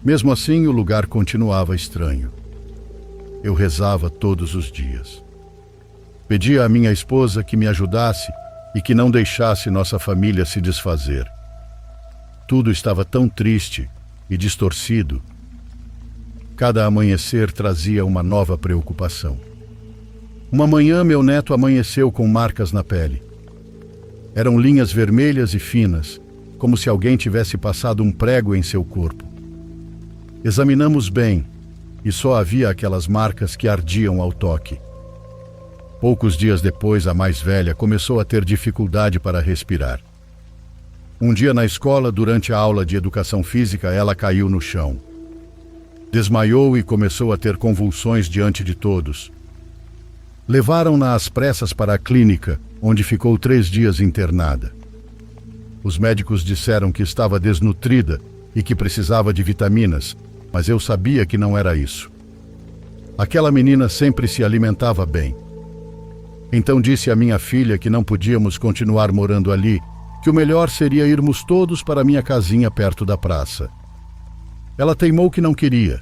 Mesmo assim, o lugar continuava estranho. Eu rezava todos os dias. Pedia à minha esposa que me ajudasse e que não deixasse nossa família se desfazer. Tudo estava tão triste e distorcido. Cada amanhecer trazia uma nova preocupação. Uma manhã, meu neto amanheceu com marcas na pele. Eram linhas vermelhas e finas, como se alguém tivesse passado um prego em seu corpo. Examinamos bem, e só havia aquelas marcas que ardiam ao toque. Poucos dias depois, a mais velha começou a ter dificuldade para respirar. Um dia na escola, durante a aula de educação física, ela caiu no chão. Desmaiou e começou a ter convulsões diante de todos. Levaram-na às pressas para a clínica, onde ficou 3 dias internada. Os médicos disseram que estava desnutrida e que precisava de vitaminas, mas eu sabia que não era isso. Aquela menina sempre se alimentava bem. Então disse à minha filha que não podíamos continuar morando ali, que o melhor seria irmos todos para minha casinha perto da praça. Ela teimou que não queria,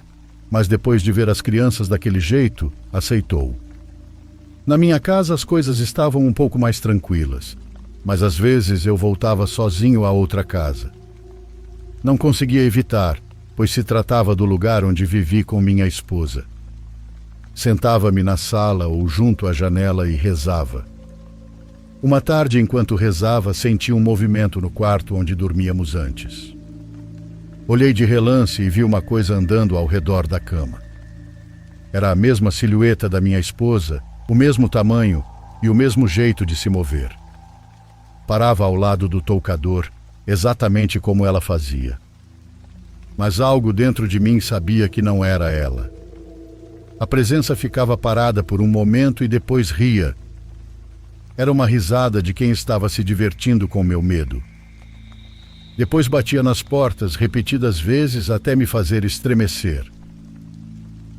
mas depois de ver as crianças daquele jeito, aceitou. Na minha casa as coisas estavam um pouco mais tranquilas, mas às vezes eu voltava sozinho a outra casa. Não conseguia evitar, pois se tratava do lugar onde vivi com minha esposa. Sentava-me na sala ou junto à janela e rezava. Uma tarde, enquanto rezava, senti um movimento no quarto onde dormíamos antes. Olhei de relance e vi uma coisa andando ao redor da cama. Era a mesma silhueta da minha esposa, o mesmo tamanho e o mesmo jeito de se mover. Parava ao lado do toucador, exatamente como ela fazia. Mas algo dentro de mim sabia que não era ela. A presença ficava parada por um momento e depois ria. Era uma risada de quem estava se divertindo com meu medo. Depois batia nas portas repetidas vezes até me fazer estremecer.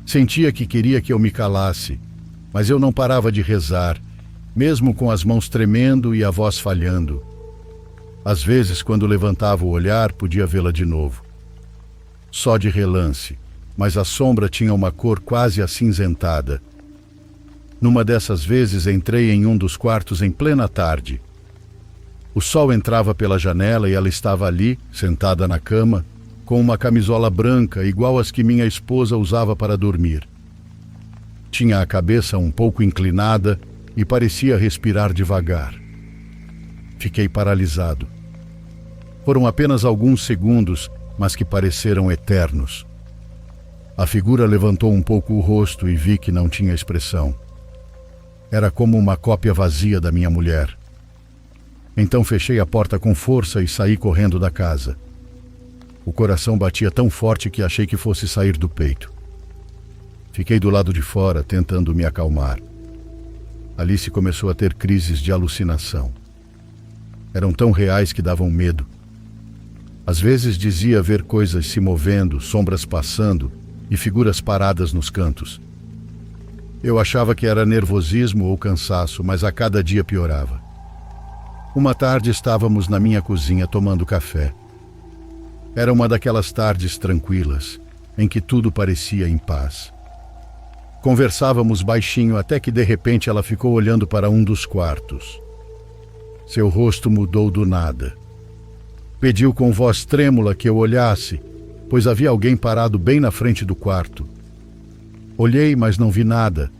Sentia que queria que eu me calasse, mas eu não parava de rezar, mesmo com as mãos tremendo e a voz falhando. Às vezes, quando levantava o olhar, podia vê-la de novo. Só de relance, mas a sombra tinha uma cor quase acinzentada. Numa dessas vezes entrei em um dos quartos em plena tarde. O sol entrava pela janela e ela estava ali, sentada na cama, com uma camisola branca igual às que minha esposa usava para dormir. Tinha a cabeça um pouco inclinada e parecia respirar devagar. Fiquei paralisado. Foram apenas alguns segundos, mas que pareceram eternos. A figura levantou um pouco o rosto e vi que não tinha expressão. Era como uma cópia vazia da minha mulher. Então fechei a porta com força e saí correndo da casa. O coração batia tão forte que achei que fosse sair do peito. Fiquei do lado de fora, tentando me acalmar. Alice começou a ter crises de alucinação. Eram tão reais que davam medo. Às vezes dizia ver coisas se movendo, sombras passando e figuras paradas nos cantos. Eu achava que era nervosismo ou cansaço, mas a cada dia piorava. Uma tarde estávamos na minha cozinha tomando café. Era uma daquelas tardes tranquilas, em que tudo parecia em paz. Conversávamos baixinho até que de repente ela ficou olhando para um dos quartos. Seu rosto mudou do nada. Pediu com voz trêmula que eu olhasse, pois havia alguém parado bem na frente do quarto. Olhei, mas não vi nada,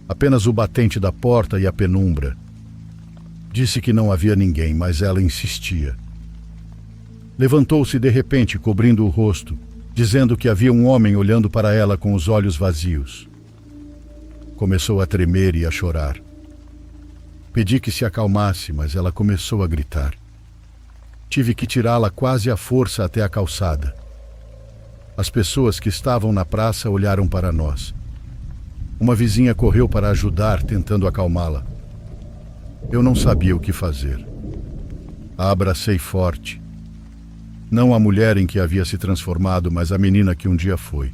apenas o batente da porta e a penumbra. Disse que não havia ninguém, mas ela insistia. Levantou-se de repente, cobrindo o rosto, dizendo que havia um homem olhando para ela com os olhos vazios. Começou a tremer e a chorar. Pedi que se acalmasse, mas ela começou a gritar. Tive que tirá-la quase à força até a calçada. As pessoas que estavam na praça olharam para nós. Uma vizinha correu para ajudar, tentando acalmá-la. Eu não sabia o que fazer. A abracei forte. Não a mulher em que havia se transformado, mas a menina que um dia foi.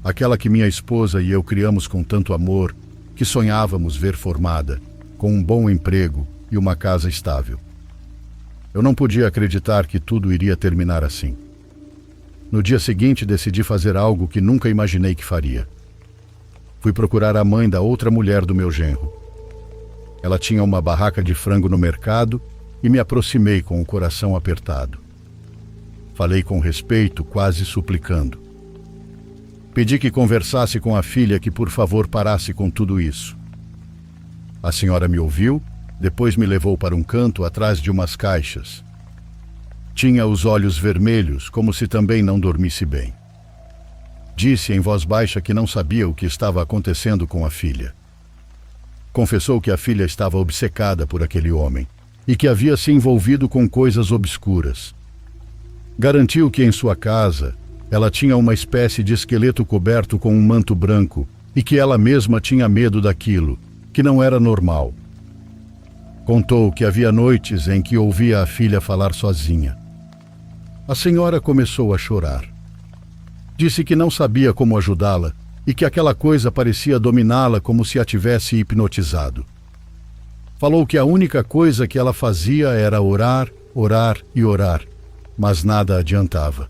Aquela que minha esposa e eu criamos com tanto amor, que sonhávamos ver formada, com um bom emprego e uma casa estável. Eu não podia acreditar que tudo iria terminar assim. No dia seguinte, decidi fazer algo que nunca imaginei que faria. Fui procurar a mãe da outra mulher do meu genro. Ela tinha uma barraca de frango no mercado e me aproximei com o coração apertado. Falei com respeito, quase suplicando. Pedi que conversasse com a filha, que por favor parasse com tudo isso. A senhora me ouviu, depois me levou para um canto atrás de umas caixas. Tinha os olhos vermelhos, como se também não dormisse bem. Disse em voz baixa que não sabia o que estava acontecendo com a filha. Confessou que a filha estava obcecada por aquele homem e que havia se envolvido com coisas obscuras. Garantiu que em sua casa ela tinha uma espécie de esqueleto coberto com um manto branco e que ela mesma tinha medo daquilo, que não era normal. Contou que havia noites em que ouvia a filha falar sozinha. A senhora começou a chorar. Disse que não sabia como ajudá-la e que aquela coisa parecia dominá-la como se a tivesse hipnotizado. Falou que a única coisa que ela fazia era orar, orar e orar, mas nada adiantava.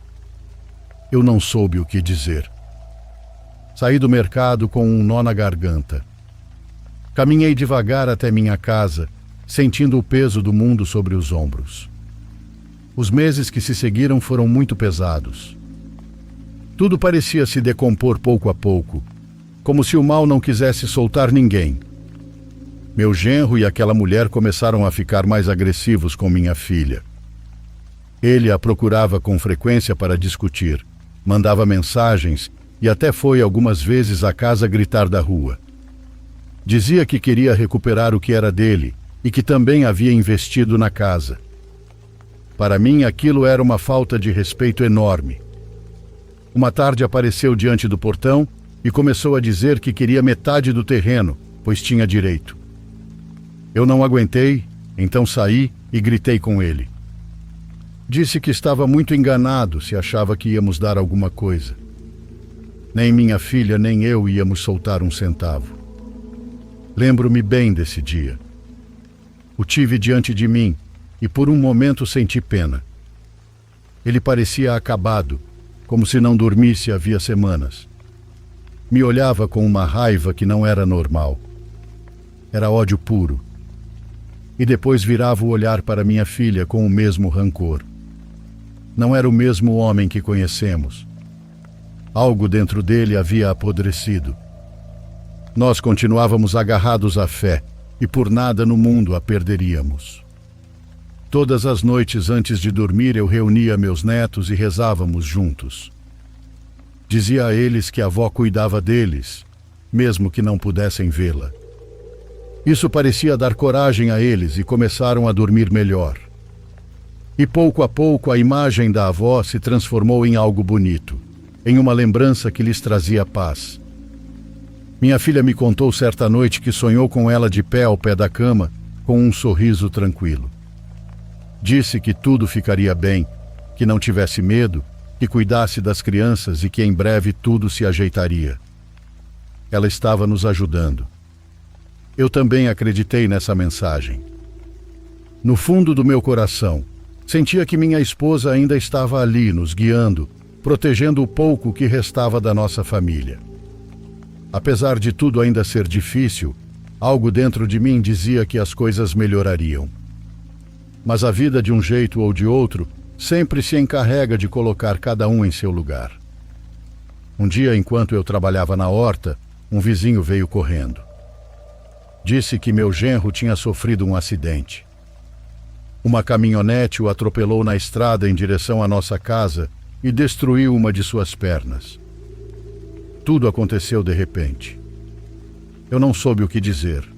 Eu não soube o que dizer. Saí do mercado com um nó na garganta. Caminhei devagar até minha casa, sentindo o peso do mundo sobre os ombros. Os meses que se seguiram foram muito pesados. Tudo parecia se decompor pouco a pouco, como se o mal não quisesse soltar ninguém. Meu genro e aquela mulher começaram a ficar mais agressivos com minha filha. Ele a procurava com frequência para discutir, mandava mensagens e até foi algumas vezes à casa gritar da rua. Dizia que queria recuperar o que era dele e que também havia investido na casa. Para mim, aquilo era uma falta de respeito enorme. Uma tarde apareceu diante do portão e começou a dizer que queria metade do terreno, pois tinha direito. Eu não aguentei, então saí e gritei com ele. Disse que estava muito enganado se achava que íamos dar alguma coisa. Nem minha filha nem eu íamos soltar um centavo. Lembro-me bem desse dia. O tive diante de mim e por um momento senti pena. Ele parecia acabado, como se não dormisse havia semanas. Me olhava com uma raiva que não era normal. Era ódio puro. E depois virava o olhar para minha filha com o mesmo rancor. Não era o mesmo homem que conhecemos. Algo dentro dele havia apodrecido. Nós continuávamos agarrados à fé e por nada no mundo a perderíamos. Todas as noites antes de dormir eu reunia meus netos e rezávamos juntos. Dizia a eles que a avó cuidava deles, mesmo que não pudessem vê-la. Isso parecia dar coragem a eles e começaram a dormir melhor. E pouco a pouco a imagem da avó se transformou em algo bonito, em uma lembrança que lhes trazia paz. Minha filha me contou certa noite que sonhou com ela de pé ao pé da cama, com um sorriso tranquilo. Disse que tudo ficaria bem, que não tivesse medo, que cuidasse das crianças e que em breve tudo se ajeitaria. Ela estava nos ajudando. Eu também acreditei nessa mensagem. No fundo do meu coração, sentia que minha esposa ainda estava ali, nos guiando, protegendo o pouco que restava da nossa família. Apesar de tudo ainda ser difícil, algo dentro de mim dizia que as coisas melhorariam. Mas a vida, de um jeito ou de outro, sempre se encarrega de colocar cada um em seu lugar. Um dia, enquanto eu trabalhava na horta, um vizinho veio correndo. Disse que meu genro tinha sofrido um acidente. Uma caminhonete o atropelou na estrada em direção à nossa casa e destruiu uma de suas pernas. Tudo aconteceu de repente. Eu não soube o que dizer.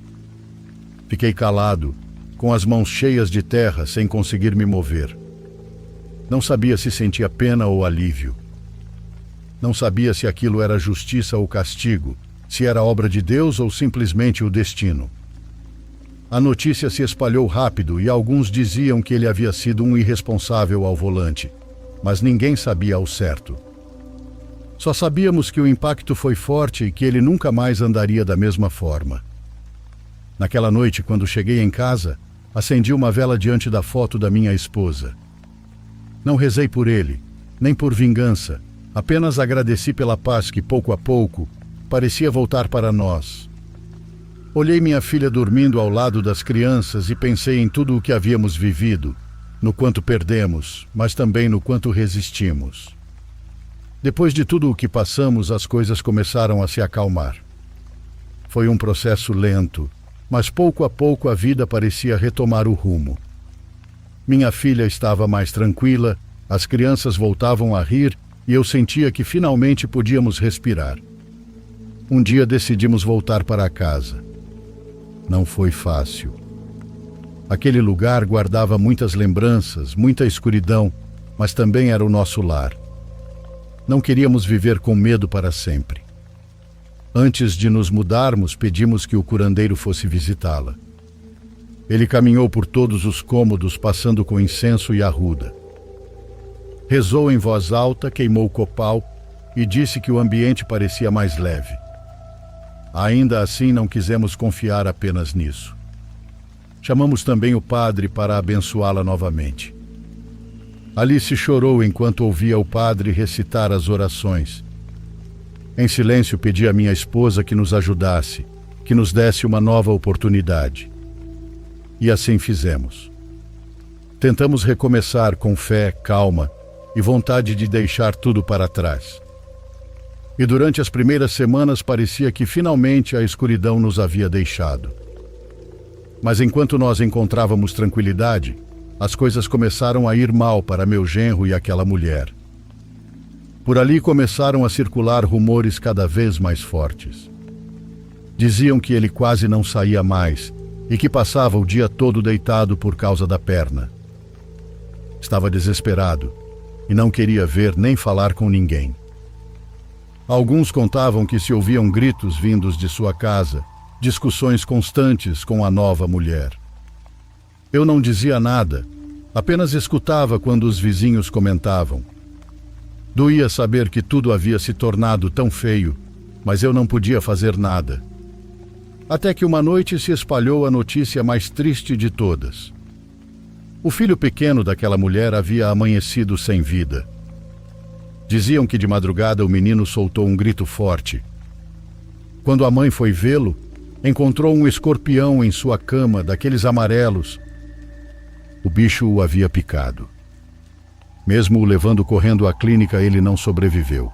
Fiquei calado, com as mãos cheias de terra, sem conseguir me mover. Não sabia se sentia pena ou alívio. Não sabia se aquilo era justiça ou castigo, se era obra de Deus ou simplesmente o destino. A notícia se espalhou rápido e alguns diziam que ele havia sido um irresponsável ao volante, mas ninguém sabia ao certo. Só sabíamos que o impacto foi forte e que ele nunca mais andaria da mesma forma. Naquela noite, quando cheguei em casa, acendi uma vela diante da foto da minha esposa. Não rezei por ele, nem por vingança, apenas agradeci pela paz que, pouco a pouco, parecia voltar para nós. Olhei minha filha dormindo ao lado das crianças e pensei em tudo o que havíamos vivido, no quanto perdemos, mas também no quanto resistimos. Depois de tudo o que passamos, as coisas começaram a se acalmar. Foi um processo lento, mas pouco a pouco a vida parecia retomar o rumo. Minha filha estava mais tranquila, as crianças voltavam a rir e eu sentia que finalmente podíamos respirar. Um dia decidimos voltar para casa. Não foi fácil. Aquele lugar guardava muitas lembranças, muita escuridão, mas também era o nosso lar. Não queríamos viver com medo para sempre. Antes de nos mudarmos, pedimos que o curandeiro fosse visitá-la. Ele caminhou por todos os cômodos, passando com incenso e arruda. Rezou em voz alta, queimou copal e disse que o ambiente parecia mais leve. Ainda assim, não quisemos confiar apenas nisso. Chamamos também o padre para abençoá-la novamente. Alice chorou enquanto ouvia o padre recitar as orações. Em silêncio, pedi à minha esposa que nos ajudasse, que nos desse uma nova oportunidade. E assim fizemos. Tentamos recomeçar com fé, calma e vontade de deixar tudo para trás. E durante as primeiras semanas parecia que finalmente a escuridão nos havia deixado. Mas enquanto nós encontrávamos tranquilidade, as coisas começaram a ir mal para meu genro e aquela mulher. Por ali começaram a circular rumores cada vez mais fortes. Diziam que ele quase não saía mais e que passava o dia todo deitado por causa da perna. Estava desesperado e não queria ver nem falar com ninguém. Alguns contavam que se ouviam gritos vindos de sua casa, discussões constantes com a nova mulher. Eu não dizia nada, apenas escutava quando os vizinhos comentavam. Doía saber que tudo havia se tornado tão feio, mas eu não podia fazer nada. Até que uma noite se espalhou a notícia mais triste de todas. O filho pequeno daquela mulher havia amanhecido sem vida. Diziam que de madrugada o menino soltou um grito forte. Quando a mãe foi vê-lo, encontrou um escorpião em sua cama, daqueles amarelos. O bicho o havia picado. Mesmo o levando correndo à clínica, ele não sobreviveu.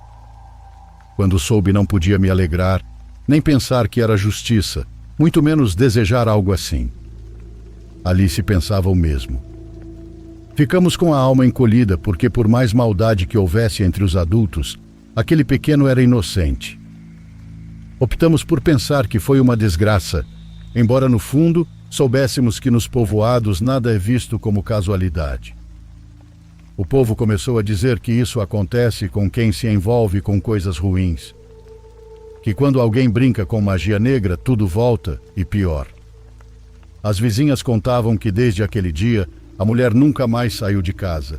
Quando soube, não podia me alegrar, nem pensar que era justiça, muito menos desejar algo assim. Alice pensava o mesmo. Ficamos com a alma encolhida porque, por mais maldade que houvesse entre os adultos, aquele pequeno era inocente. Optamos por pensar que foi uma desgraça, embora no fundo soubéssemos que nos povoados nada é visto como casualidade. O povo começou a dizer que isso acontece com quem se envolve com coisas ruins. Que quando alguém brinca com magia negra, tudo volta e pior. As vizinhas contavam que desde aquele dia, a mulher nunca mais saiu de casa.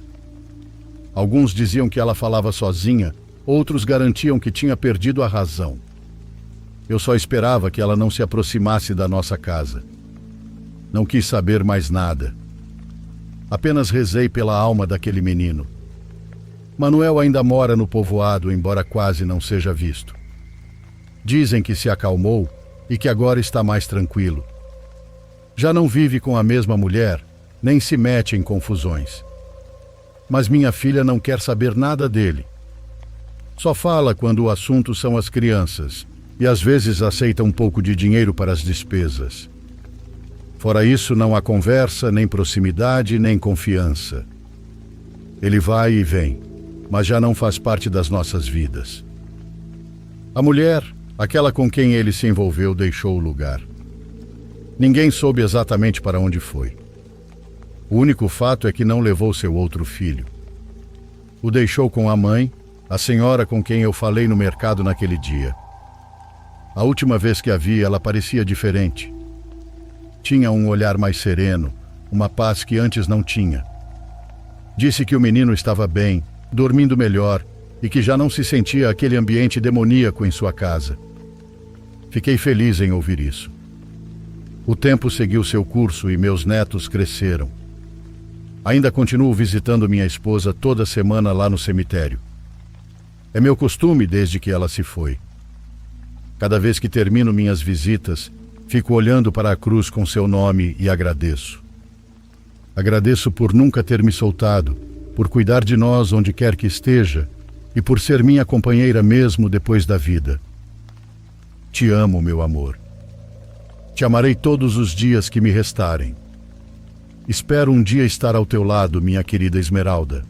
Alguns diziam que ela falava sozinha, outros garantiam que tinha perdido a razão. Eu só esperava que ela não se aproximasse da nossa casa. Não quis saber mais nada. Apenas rezei pela alma daquele menino. Manuel ainda mora no povoado, embora quase não seja visto. Dizem que se acalmou e que agora está mais tranquilo. Já não vive com a mesma mulher, nem se mete em confusões. Mas minha filha não quer saber nada dele. Só fala quando o assunto são as crianças, e às vezes aceita um pouco de dinheiro para as despesas. Fora isso, não há conversa, nem proximidade, nem confiança. Ele vai e vem, mas já não faz parte das nossas vidas. A mulher, aquela com quem ele se envolveu, deixou o lugar. Ninguém soube exatamente para onde foi. O único fato é que não levou seu outro filho. O deixou com a mãe, a senhora com quem eu falei no mercado naquele dia. A última vez que a vi, ela parecia diferente. Tinha um olhar mais sereno, uma paz que antes não tinha. Disse que o menino estava bem, dormindo melhor e que já não se sentia aquele ambiente demoníaco em sua casa. Fiquei feliz em ouvir isso. O tempo seguiu seu curso e meus netos cresceram. Ainda continuo visitando minha esposa toda semana lá no cemitério. É meu costume desde que ela se foi. Cada vez que termino minhas visitas, fico olhando para a cruz com seu nome e agradeço. Agradeço por nunca ter me soltado, por cuidar de nós onde quer que esteja e por ser minha companheira mesmo depois da vida. Te amo, meu amor. Te amarei todos os dias que me restarem. Espero um dia estar ao teu lado, minha querida Esmeralda.